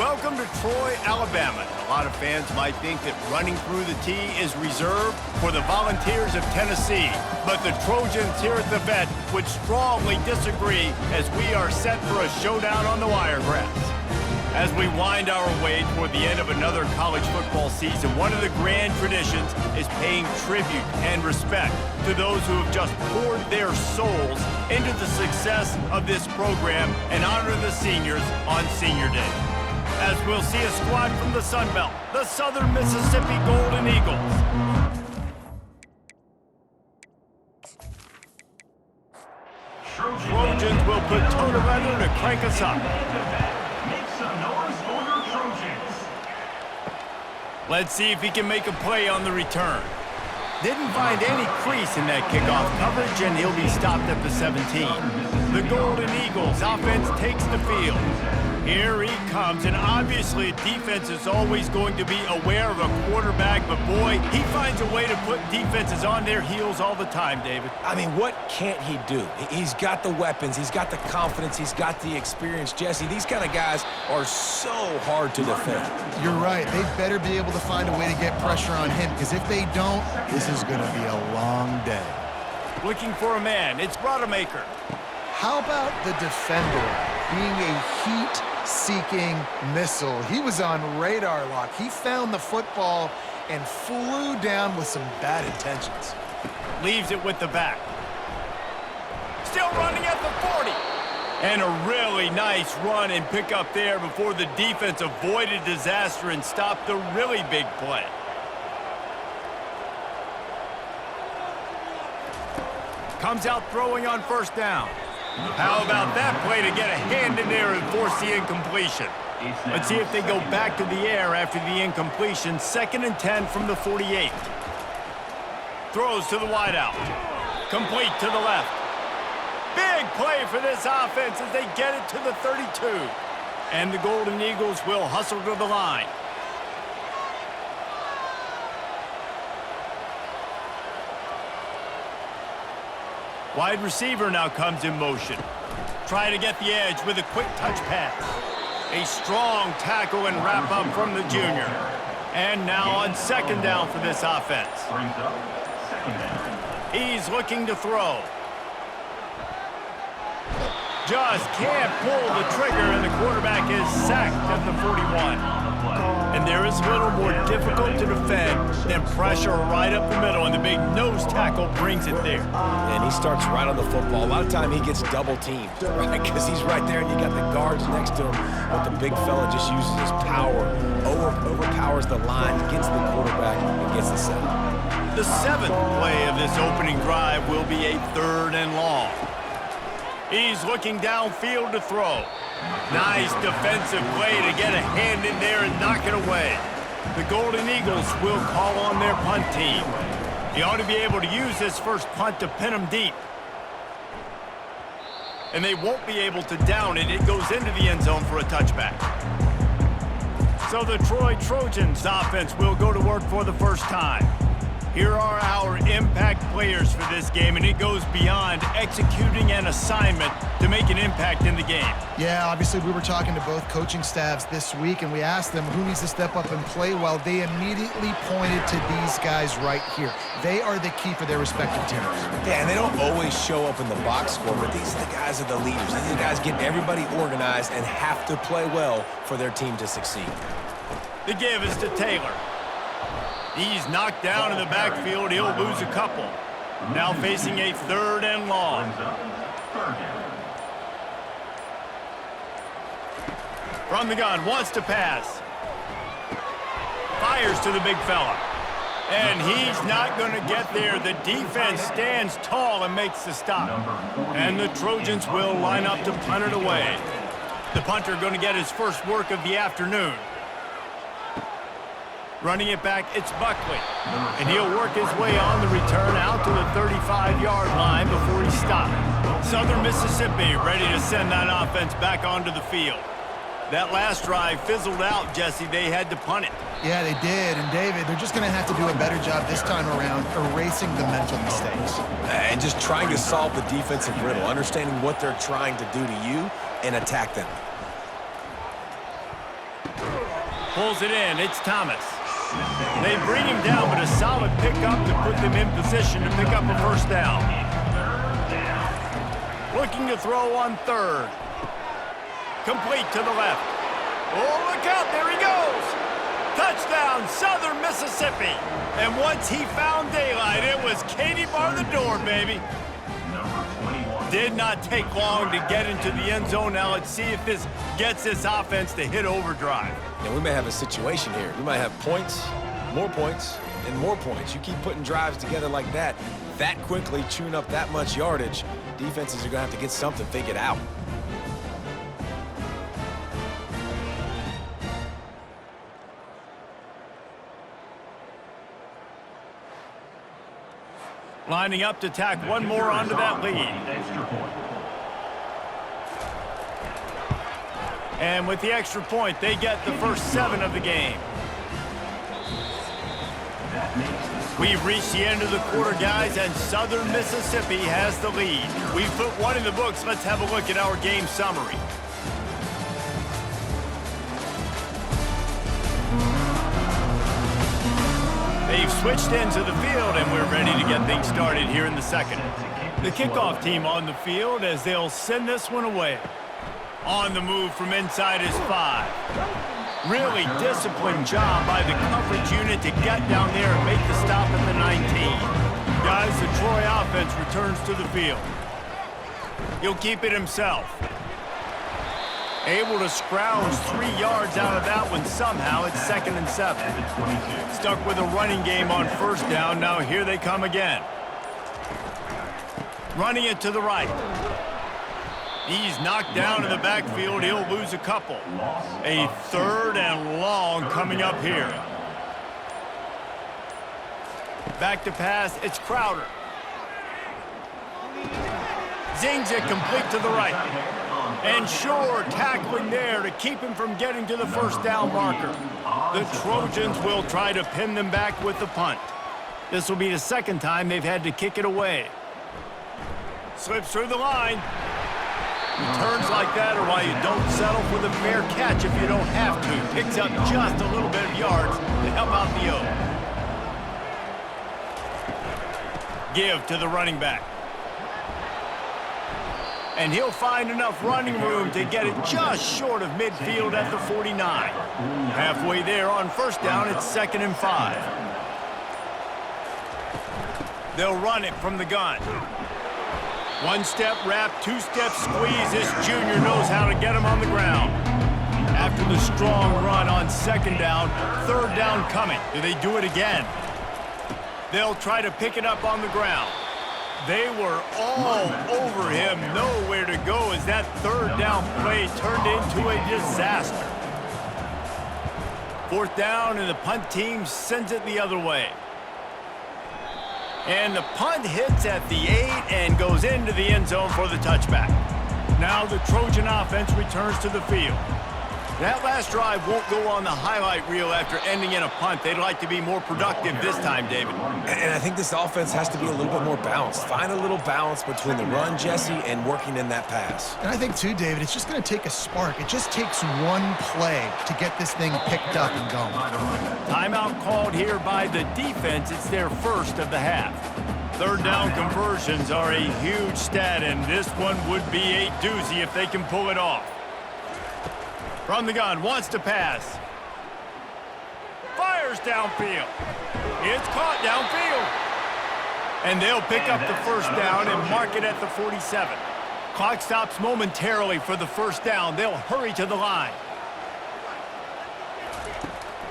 Welcome to Troy, Alabama. A lot of fans might think that running through the tee is reserved for the Volunteers of Tennessee. But the Trojans here at the Vet would strongly disagree as we are set for a showdown on the Wiregrass. As we wind our way toward the end of another college football season, one of the grand traditions is paying tribute and respect to those who have just poured their souls into the success of this program and honor the seniors on Senior Day. As we'll see a squad from the Sun Belt, the Southern Mississippi Golden Eagles. Trojans will put toe together to crank us up. Let's see if he can make a play on the return. Didn't find any crease in that kickoff coverage, and he'll be stopped at the 17. The Golden Eagles offense takes the field. Here he comes, and obviously defense is always going to be aware of a quarterback, but boy, he finds a way to put defenses on their heels all the time, David. I mean, what can't he do? He's got the weapons, he's got the confidence, he's got the experience. Jesse, these kind of guys are so hard to defend. You're right. They better be able to find a way to get pressure on him, because if they don't, this is going to be a long day. Looking for a man, it's Rodemaker. How about the defender being a heat-seeking missile? He was on radar lock. He found the football and flew down with some bad intentions. Leaves it with the back. Still running at the 40. And a really nice run and pick up there before the defense avoided disaster and stopped the really big play. Comes out throwing on first down. How about that play to get a hand in there and force the incompletion? Let's see if they go back to the air after the incompletion. 2nd and 10 from the 48. Throws to the wideout. Complete to the left. Big play for this offense as they get it to the 32. And the Golden Eagles will hustle to the line. Wide receiver now comes in motion. Try to get the edge with a quick touch pass. A strong tackle and wrap up from the junior. And now on 2nd down for this offense. He's looking to throw. Just can't pull the trigger, and the quarterback is sacked at the 41. And there is little more difficult to defend than pressure right up the middle, and the big nose tackle brings it there. And he starts right on the football. A lot of time he gets double teamed, right? Because he's right there and you got the guards next to him. But the big fella just uses his power, overpowers the line, gets the quarterback, and gets the sack. The 7th play of this opening drive will be a 3rd and long. He's looking downfield to throw. Nice defensive play to get a hand in there and knock it away. The Golden Eagles will call on their punt team. He ought to be able to use this first punt to pin them deep. And they won't be able to down it. It goes into the end zone for a touchback. So the Troy Trojans offense will go to work for the first time. Here are our impact players for this game, and it goes beyond executing an assignment to make an impact in the game. Yeah, obviously we were talking to both coaching staffs this week, and we asked them who needs to step up and play well. They immediately pointed to these guys right here. They are the key for their respective teams. Yeah, and they don't always show up in the box score, but these are the guys that are the leaders. These are the guys getting everybody organized and have to play well for their team to succeed. The give is to Taylor. He's knocked down in the backfield. He'll lose a couple. Now facing a 3rd and long. From the gun, wants to pass. Fires to the big fella. And he's not going to get there. The defense stands tall and makes the stop. And the Trojans will line up to punt it away. The punter going to get his first work of the afternoon. Running it back, it's Buckley. And he'll work his way on the return out to the 35-yard line before he stopped. Southern Mississippi ready to send that offense back onto the field. That last drive fizzled out, Jesse. They had to punt it. Yeah, they did. And, David, they're just going to have to do a better job this time around erasing the mental mistakes. And just trying to solve the defensive riddle, understanding what they're trying to do to you and attack them. Pulls it in. It's Thomas. They bring him down, but a solid pickup to put them in position to pick up a first down. Looking to throw on third. Complete to the left. Oh, look out. There he goes. Touchdown, Southern Mississippi. And once he found daylight, it was Katie bar the door, baby. Did not take long to get into the end zone. Now let's see if this gets this offense to hit overdrive. And we may have a situation here. We might have points, and more points. You keep putting drives together like that quickly, chewing up that much yardage, defenses are going to have to get something figured out. Lining up to tack one more onto that lead. And with the extra point, they get the first 7 of the game. We've reached the end of the quarter, guys, and Southern Mississippi has the lead. We've put one in the books. Let's have a look at our game summary. They've switched into the field, and we're ready to get things started here in the second. The kickoff team on the field as they'll send this one away. On the move from inside is 5. Really disciplined job by the coverage unit to get down there and make the stop at the 19. Guys, the Troy offense returns to the field. He'll keep it himself. Able to scrounge 3 yards out of that one somehow. It's 2nd and 7. Stuck with a running game on first down. Now here they come again. Running it to the right. He's knocked down in the backfield. He'll lose a couple. A 3rd and long coming up here. Back to pass. It's Crowder. Zings it complete to the right. And Shore tackling there to keep him from getting to the first down marker. The Trojans will try to pin them back with the punt. This will be the 2nd time they've had to kick it away. Slips through the line. Returns like that are why you don't settle for the fair catch if you don't have to. Picks up just a little bit of yards to help out the O. Give to the running back. And he'll find enough running room to get it just short of midfield at the 49. Halfway there on first down, it's 2nd and 5. They'll run it from the gun. 1-step wrap, 2-step squeeze. This junior knows how to get him on the ground. After the strong run on 2nd down, 3rd down coming. Do they do it again? They'll try to pick it up on the ground. They were all over him, nowhere to go as that 3rd down play turned into a disaster. 4th down, and the punt team sends it the other way. And the punt hits at the 8 and goes into the end zone for the touchback. Now the Trojan offense returns to the field. That last drive won't go on the highlight reel after ending in a punt. They'd like to be more productive this time, David. And I think this offense has to be a little bit more balanced. Find a little balance between the run, Jesse, and working in that pass. And I think, too, David, it's just going to take a spark. It just takes one play to get this thing picked up and going. Timeout called here by the defense. It's their first of the half. 3rd down conversions are a huge stat, and this one would be a doozy if they can pull it off. From the gun, wants to pass. Fires downfield. It's caught downfield. And they'll pick up the first down and mark it at the 47. Clock stops momentarily for the first down. They'll hurry to the line.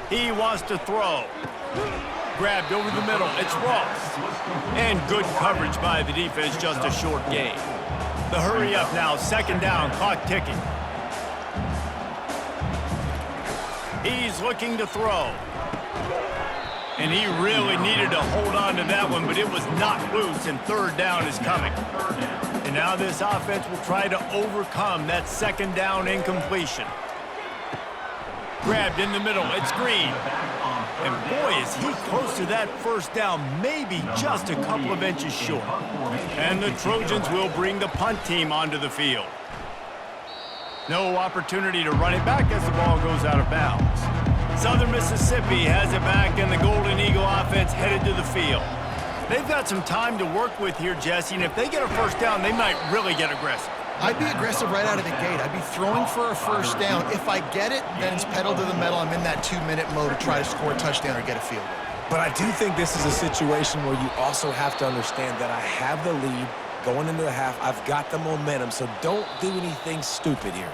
He wants to throw. Grabbed over the middle. It's Ross. And good coverage by the defense, just a short gain. The hurry up now, 2nd down, clock ticking. He's looking to throw. And he really needed to hold on to that one, but it was knocked loose, and 3rd down is coming. And now this offense will try to overcome that 2nd down incompletion. Grabbed in the middle. It's Green. And boy, is he close to that first down, maybe just a couple of inches short. And the Trojans will bring the punt team onto the field. No opportunity to run it back as the ball goes out of bounds. Southern Mississippi has it back, and the Golden Eagle offense headed to the field. They've got some time to work with here, Jesse, and if they get a first down, they might really get aggressive. I'd be aggressive right out of the gate. I'd be throwing for a first down. If I get it, then it's pedal to the metal. I'm in that 2-minute mode to try to score a touchdown or get a field goal. But I do think this is a situation where you also have to understand that I have the lead going into the half. I've got the momentum, so don't do anything stupid here.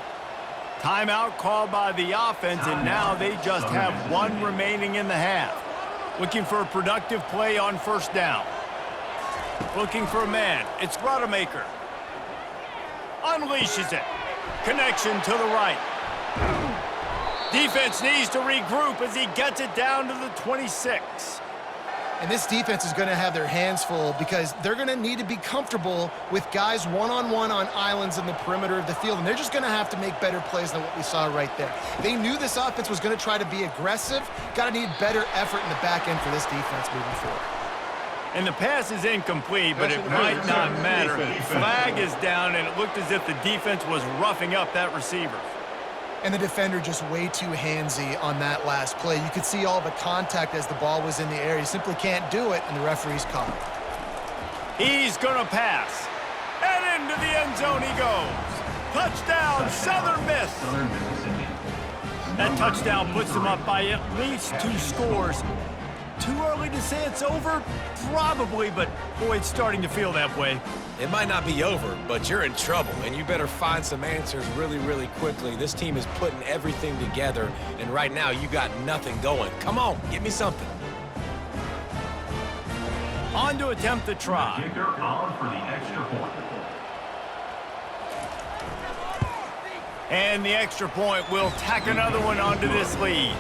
Timeout called by the offense, and now they just have one remaining in the half. Looking for a productive play on first down. Looking for a man. It's Rodemaker. Unleashes it. Connection to the right. Defense needs to regroup as he gets it down to the 26. And this defense is going to have their hands full because they're going to need to be comfortable with guys one-on-one on islands in the perimeter of the field, and they're just going to have to make better plays than what we saw right there. They knew this offense was going to try to be aggressive. Got to need better effort in the back end for this defense moving forward. And the pass is incomplete, but it might not matter. Flag is down, and it looked as if the defense was roughing up that receiver. And the defender just way too handsy on that last play. You could see all the contact as the ball was in the air. You simply can't do it, and the referee's caught it. He's going to pass. And into the end zone he goes. Touchdown, Southern Miss. That touchdown puts them up by at least 2 scores. Too early to say it's over? Probably, but boy, it's starting to feel that way. It might not be over, but you're in trouble, and you better find some answers really, really quickly. This team is putting everything together, and right now you got nothing going. Come on, give me something. On to attempt the try. Kicker on for the extra point. And the extra point will tack another one onto this lead.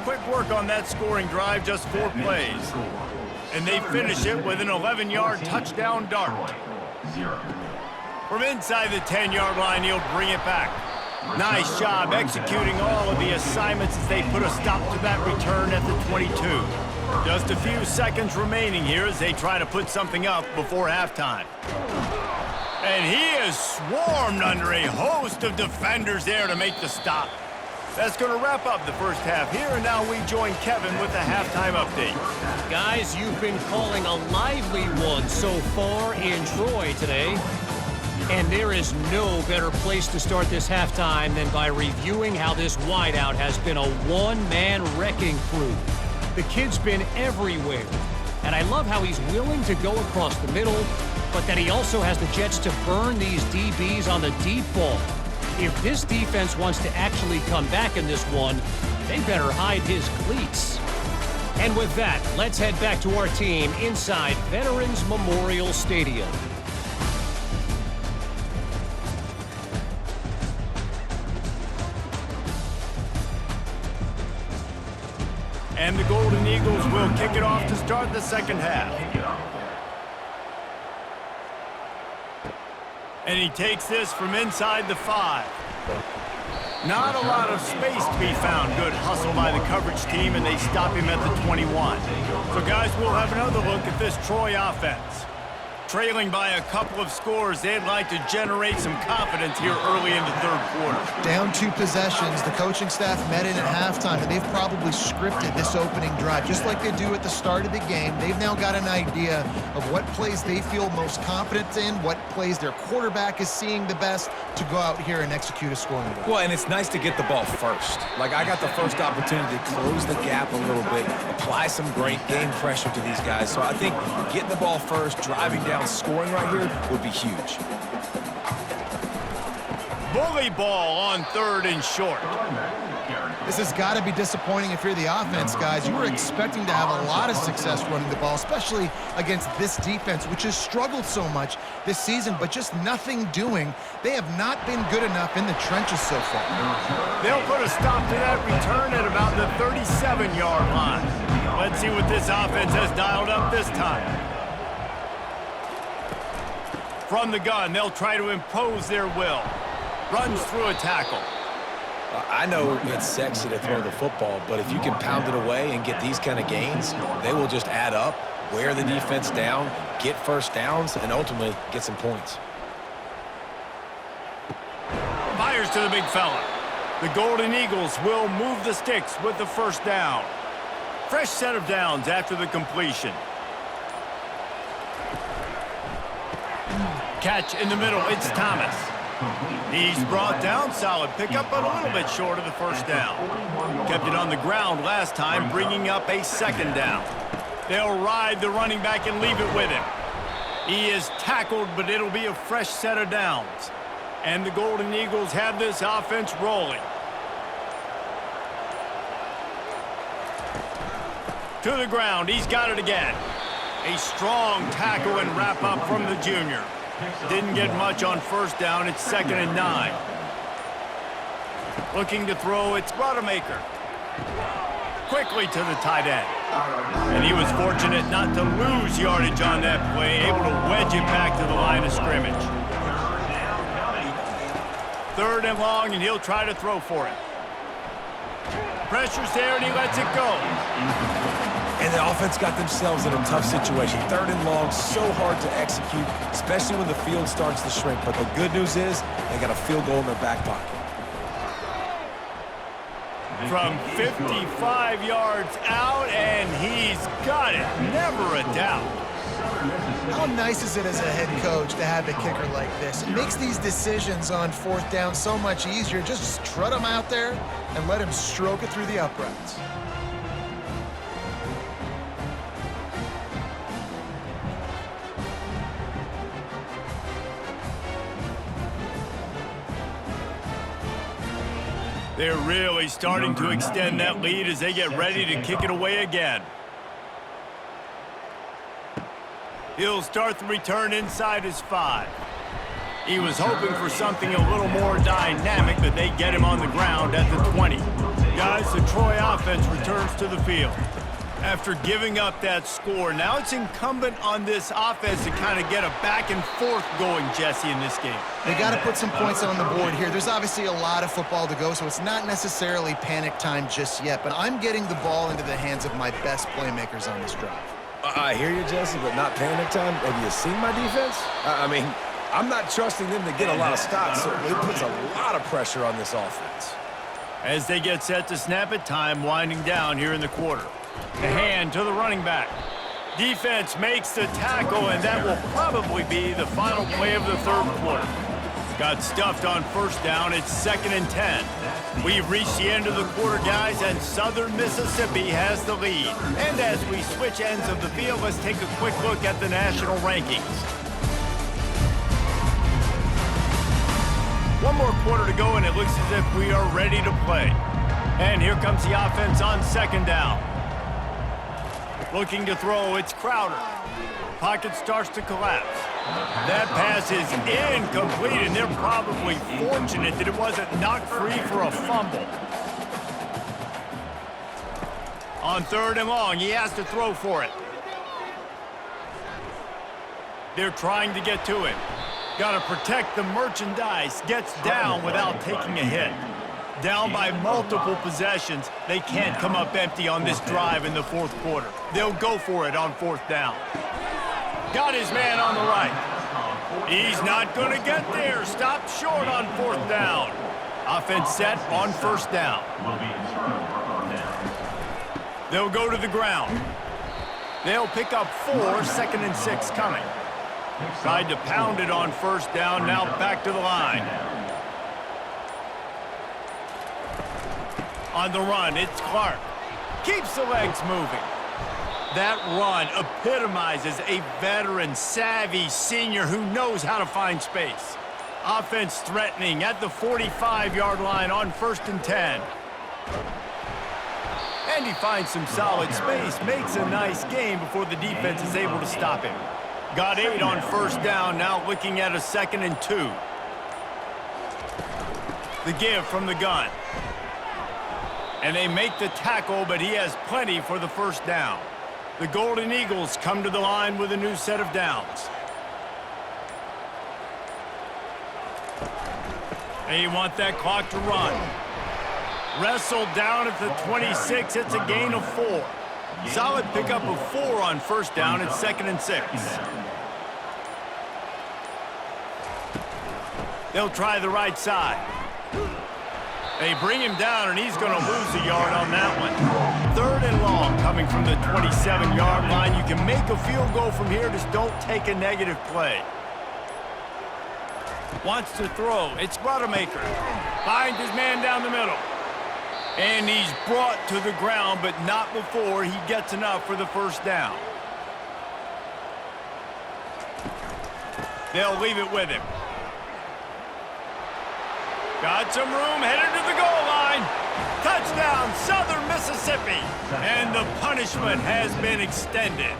Quick work on that scoring drive, just 4 plays. And they finish it with an 11-yard touchdown dart. From inside the 10-yard line, he'll bring it back. Nice job executing all of the assignments as they put a stop to that return at the 22. Just a few seconds remaining here as they try to put something up before halftime. And he is swarmed under a host of defenders there to make the stop. That's going to wrap up the first half here, and now we join Kevin with the halftime update. Guys, you've been calling a lively one so far in Troy today. And there is no better place to start this halftime than by reviewing how this wideout has been a one-man wrecking crew. The kid's been everywhere. And I love how he's willing to go across the middle, but that he also has the jets to burn these DBs on the deep ball. If this defense wants to actually come back in this one, they better hide his cleats. And with that, let's head back to our team inside Veterans Memorial Stadium. And the Golden Eagles will kick it off to start the second half. And he takes this from inside the 5. Not a lot of space to be found. Good hustle by the coverage team, and they stop him at the 21. So, guys, we'll have another look at this Troy offense. Trailing by a couple of scores, they'd like to generate some confidence here early in the third quarter. Down 2 possessions, the coaching staff met in at halftime, and they've probably scripted this opening drive, just like they do at the start of the game. They've now got an idea of what plays they feel most confident in, what plays their quarterback is seeing the best to go out here and execute a scoring drive. Well, and it's nice to get the ball first. Like, I got the first opportunity to close the gap a little bit, apply some great game pressure to these guys. So I think getting the ball first, driving down, scoring right here would be huge. Bully ball on 3rd and short. This has got to be disappointing if you're the offense, guys. You were expecting to have a lot of success running the ball, especially against this defense, which has struggled so much this season, but just nothing doing. They have not been good enough in the trenches so far. They'll put a stop to that return at about the 37-yard line. Let's see what this offense has dialed up this time. From the gun, they'll try to impose their will. Runs through a tackle. I know it's sexy to throw the football, but if you can pound it away and get these kind of gains, they will just add up, wear the defense down, get first downs, and ultimately get some points. Fires to the big fella. The Golden Eagles will move the sticks with the first down. Fresh set of downs after the completion. Catch in the middle, it's Thomas. He's brought down, solid pickup, but a little bit short of the first down. Kept it on the ground last time, bringing up a second down. They'll ride the running back and leave it with him. He is tackled, but it'll be a fresh set of downs. And the Golden Eagles have this offense rolling. To the ground, he's got it again. A strong tackle and wrap up from the junior. Didn't get much on first down, it's 2nd and 9. Looking to throw, it's Rodemaker. Quickly to the tight end. And he was fortunate not to lose yardage on that play, able to wedge it back to the line of scrimmage. 3rd and long, and he'll try to throw for it. Pressure's there, and he lets it go. And the offense got themselves in a tough situation. 3rd and long, so hard to execute, especially when the field starts to shrink. But the good news is they got a field goal in their back pocket. From 55 yards out, and he's got it. Never a doubt. How nice is it as a head coach to have a kicker like this? It makes these decisions on 4th down so much easier. Just strut him out there and let him stroke it through the uprights. They're really starting to extend that lead as they get ready to kick it away again. He'll start the return inside his 5. He was hoping for something a little more dynamic, but they get him on the ground at the 20. Guys, the Troy offense returns to the field. After giving up that score, now it's incumbent on this offense to kind of get a back and forth going, Jesse, in this game. They got to put some points on the board here. There's obviously a lot of football to go, so it's not necessarily panic time just yet, but I'm getting the ball into the hands of my best playmakers on this drive. I hear you, Jesse, but not panic time. Have you seen my defense? I mean, I'm not trusting them to get a lot of stops, so it puts a lot of pressure on this offense. As they get set to snap it, time winding down here in the quarter. The hand to the running back. Defense makes the tackle, and that will probably be the final play of the 3rd quarter. Got stuffed on first down. It's 2nd and 10. We've reached the end of the quarter, guys, and Southern Mississippi has the lead. And as we switch ends of the field, let's take a quick look at the national rankings. One more quarter to go, and it looks as if we are ready to play. And here comes the offense on 2nd down. Looking to throw, it's Crowder. Pocket starts to collapse. That pass is incomplete, and they're probably fortunate that it wasn't knocked free for a fumble. On 3rd and long, he has to throw for it. They're trying to get to him. Got to protect the merchandise. Gets down without taking a hit. Down by multiple possessions. They can't come up empty on this drive in the 4th quarter. They'll go for it on 4th down. Got his man on the right. He's not going to get there. Stopped short on 4th down. Offense set on 1st down. They'll go to the ground. They'll pick up 4, 2nd and 6 coming. Tried to pound it on 1st down, now back to the line. On the run, it's Clark. Keeps the legs moving. That run epitomizes a veteran, savvy senior who knows how to find space. Offense threatening at the 45-yard line on 1st and 10. And he finds some solid space, makes a nice game before the defense is able to stop him. Got 8 on 1st down, now looking at a 2nd and 2. The give from the gun. And they make the tackle, but he has plenty for the 1st down. The Golden Eagles come to the line with a new set of downs. They want that clock to run. Wrestled down at the 26. It's a gain of 4. Solid pickup of 4 on 1st down. It's 2nd and 6. They'll try the right side. They bring him down, and he's going to lose a yard on that one. 3rd and long coming from the 27-yard line. You can make a field goal from here. Just don't take a negative play. Wants to throw. It's Rodemaker. Finds his man down the middle. And he's brought to the ground, but not before he gets enough for the first down. They'll leave it with him. Got some room, headed to the goal line. Touchdown, Southern Mississippi. And the punishment has been extended.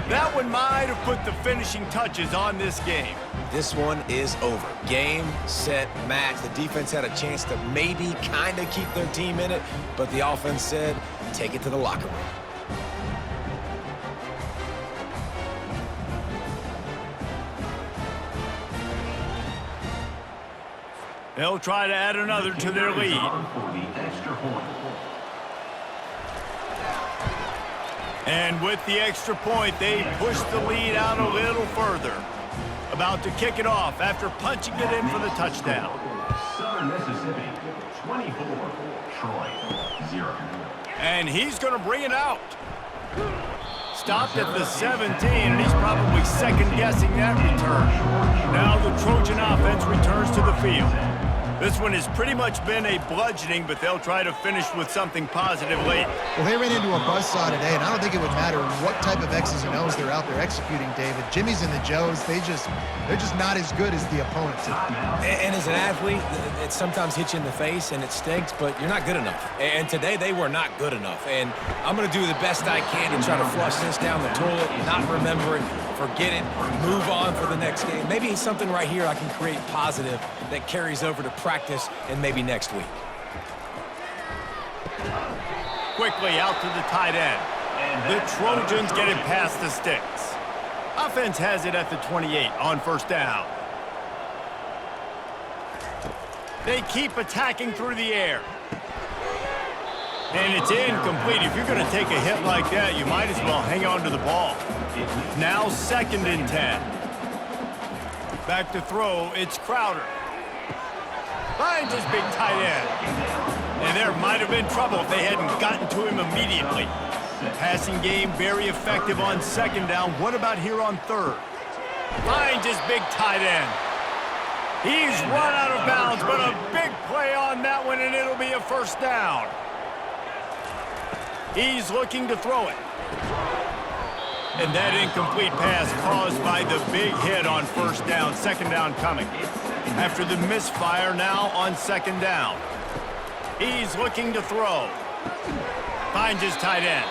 That one might have put the finishing touches on this game. This one is over. Game, set, match. The defense had a chance to maybe kind of keep their team in it, but the offense said, take it to the locker room. They'll try to add another to their lead. And with the extra point, they push the lead out a little further. About to kick it off after punching it in for the touchdown. Southern Mississippi, 24, Troy, 0. And he's going to bring it out. Stopped at the 17, and he's probably second-guessing that return. Now the Trojan offense returns to the field. This one has pretty much been a bludgeoning, but they'll try to finish with something positive late. Well, they ran into a buzzsaw today, and I don't think it would matter what type of X's and O's they're out there executing, David. Jimmy's and the Joes, they're just not as good as the opponent today. And as an athlete, it sometimes hits you in the face and it stinks, but you're not good enough. And today they were not good enough. And I'm going to do the best I can to try to flush this down the toilet, not remember it, forget it, move on for the next game. Maybe something right here I can create positive that carries over to practice and maybe next week. Quickly out to the tight end. The Trojans get it past the sticks. Offense has it at the 28 on first down. They keep attacking through the air. And it's incomplete. If you're going to take a hit like that, you might as well hang on to the ball. Now 2nd and 10. Back to throw, it's Crowder. Finds his big tight end. And there might have been trouble if they hadn't gotten to him immediately. Passing game very effective on 2nd down. What about here on 3rd? Finds his big tight end. He's run out of bounds, but a big play on that one, and it'll be a first down. He's looking to throw it. And that incomplete pass caused by the big hit on first down. 2nd down coming. After the misfire, now on 2nd down. He's looking to throw. Finds his tight end.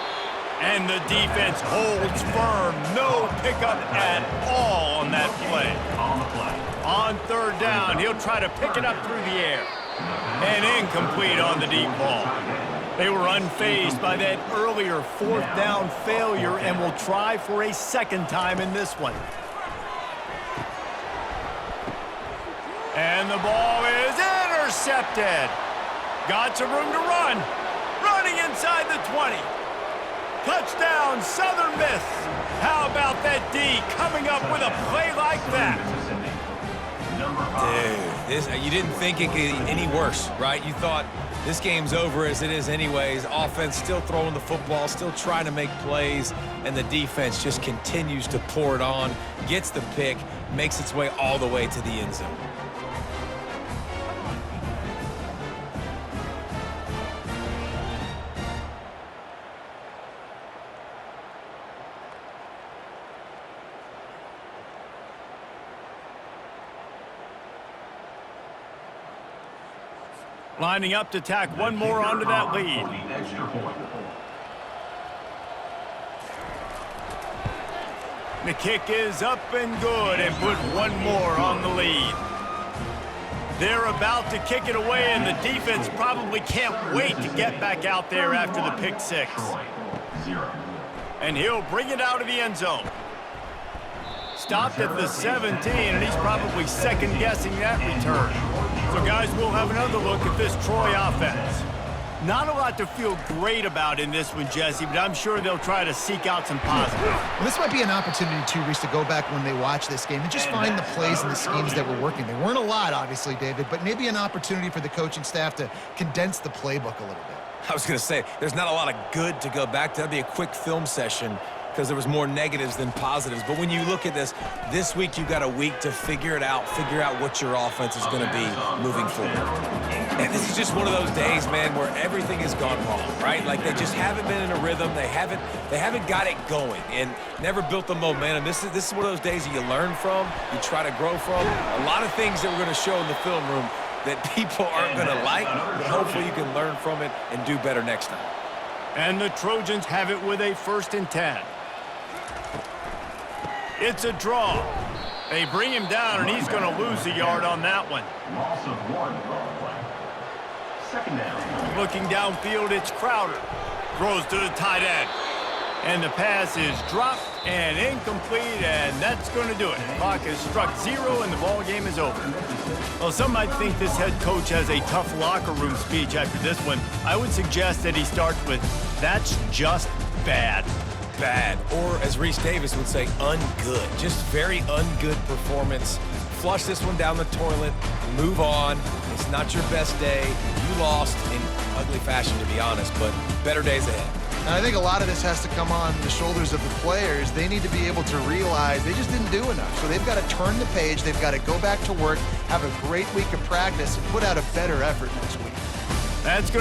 And the defense holds firm. No pickup at all on that play. On 3rd down, he'll try to pick it up through the air. And incomplete on the deep ball. They were unfazed by that earlier 4th down failure and will try for a 2nd time in this one. And the ball is intercepted. Got some room to run. Running inside the 20. Touchdown, Southern Miss. How about that D coming up with a play like that? Dude, you didn't think it could get any worse, right? You thought this game's over as it is anyways. Offense still throwing the football, still trying to make plays, and the defense just continues to pour it on, gets the pick, makes its way all the way to the end zone. Lining up to tack one more onto that lead. The kick is up and good and put one more on the lead. They're about to kick it away, and the defense probably can't wait to get back out there after the pick six. And he'll bring it out of the end zone. Stopped at the 17, and he's probably second-guessing that return. So, guys, we'll have another look at this Troy offense. Not a lot to feel great about in this one, Jesse, but I'm sure they'll try to seek out some positives. Well, this might be an opportunity, too, Reese, to go back when they watch this game and just find the plays and the schemes that were working. There weren't a lot, obviously, David, but maybe an opportunity for the coaching staff to condense the playbook a little bit. I was going to say, there's not a lot of good to go back to. That'd be a quick film session because there was more negatives than positives. But when you look at this week you got a week to figure out what your offense is going to be moving forward. And this is just one of those days, man, where everything has gone wrong, right? Like they just haven't been in a rhythm. They haven't got it going and never built the momentum. This is one of those days that you learn from, you try to grow from. A lot of things that we're going to show in the film room that people aren't going to like, but hopefully you can learn from it and do better next time. And the Trojans have it with a 1st and 10. It's a draw. They bring him down, and he's going to lose a yard on that one. Loss of 1 on play. 2nd down. Looking downfield, it's Crowder. Throws to the tight end. And the pass is dropped and incomplete, and that's going to do it. Clock has struck 0, and the ball game is over. Well, some might think this head coach has a tough locker room speech after this one. I would suggest that he starts with, "That's just bad." Bad, or as Reese Davis would say, ungood. Just very ungood performance. Flush this one down the toilet, move on. It's not your best day. You lost in ugly fashion, to be honest, but better days ahead. And I think a lot of this has to come on the shoulders of the players. They need to be able to realize they just didn't do enough. So they've got to turn the page. They've got to go back to work, have a great week of practice, and put out a better effort next week. That's going